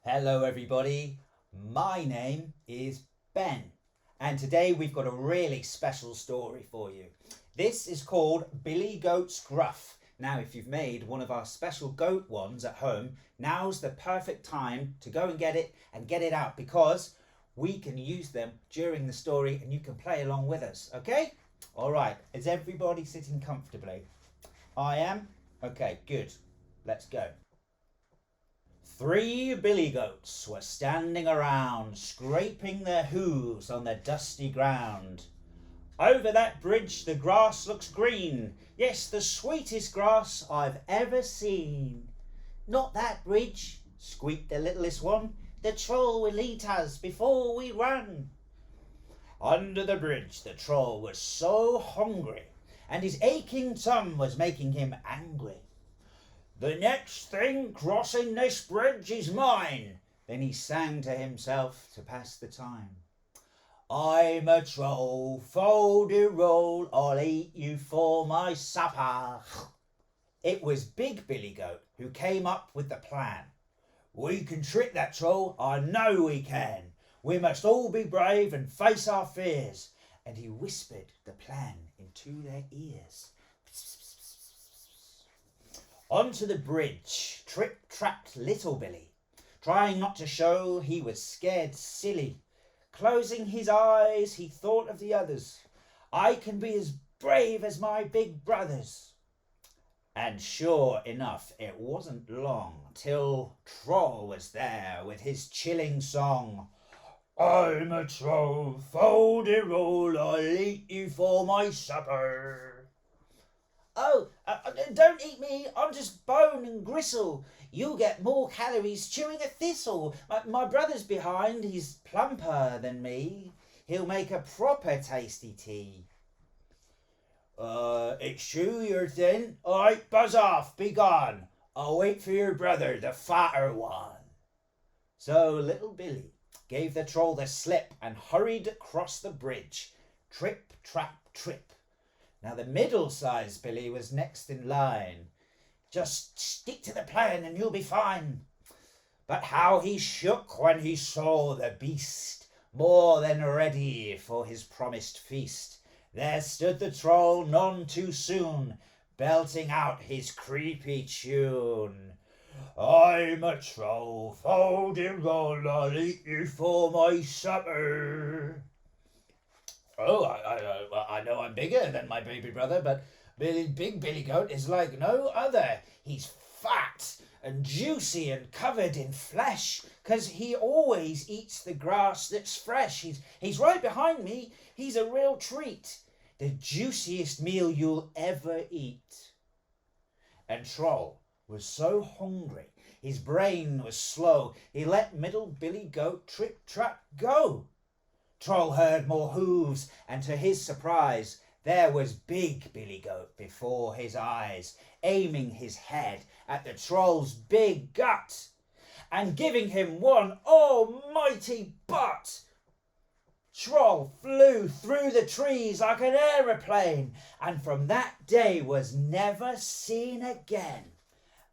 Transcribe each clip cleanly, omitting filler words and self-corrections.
Hello everybody, my name is Ben and today we've got a really special story for you. This is called Billy Goat's Gruff. Now if you've made one of our special goat wands at home, now's the perfect time to go and get it out because we can use them during the story and you can play along with us, okay? Alright, is everybody sitting comfortably? I am? Okay, good. Let's go. 3 billy goats were standing around, scraping their hooves on the dusty ground. Over that bridge the grass looks green, yes, the sweetest grass I've ever seen. Not that bridge, squeaked the littlest one, the troll will eat us before we run. Under the bridge the troll was so hungry, and his aching tongue was making him angry. The next thing crossing this bridge is mine, then he sang to himself to pass the time. I'm a troll, fol-de-roll, I'll eat you for my supper. It was Big Billy Goat who came up with the plan. We can trick that troll, I know we can. We must all be brave and face our fears. And he whispered the plan into their ears. Onto the bridge trip-trapped little Billy, trying not to show he was scared silly. Closing his eyes, he thought of the others. I can be as brave as my big brothers. And sure enough, it wasn't long till Troll was there with his chilling song. I'm a troll, fol-de-roll, I'll eat you for my supper. Oh, don't eat me, I'm just bone and gristle. You'll get more calories chewing a thistle. My brother's behind, he's plumper than me. He'll make a proper tasty tea. It's true you're thin. All right, buzz off, be gone. I'll wait for your brother, the fatter one. So little Billy gave the troll the slip and hurried across the bridge. Trip, trap, trip. Now the middle-sized Billy was next in line. Just stick to the plan and you'll be fine. But how he shook when he saw the beast, more than ready for his promised feast. There stood the troll none too soon, belting out his creepy tune. I'm a troll, fol-de-roll, I'll eat you for my supper. Oh, I know I'm bigger than my baby brother, but Big Billy Goat is like no other. He's fat and juicy and covered in flesh, 'cause he always eats the grass that's fresh. He's right behind me. He's a real treat, the juiciest meal you'll ever eat. And Troll was so hungry, his brain was slow, he let Middle Billy Goat trip-trap go. Troll heard more hooves, and to his surprise, there was Big Billy Goat before his eyes, aiming his head at the troll's big gut, and giving him one almighty butt. Troll flew through the trees like an aeroplane, and from that day was never seen again.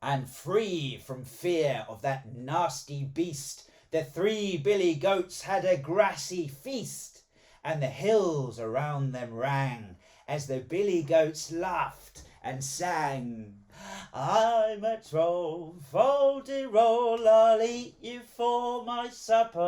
And free from fear of that nasty beast, the 3 billy goats had a grassy feast, and the hills around them rang as the billy goats laughed and sang. I'm a troll, fol-de-roll, I'll eat you for my supper.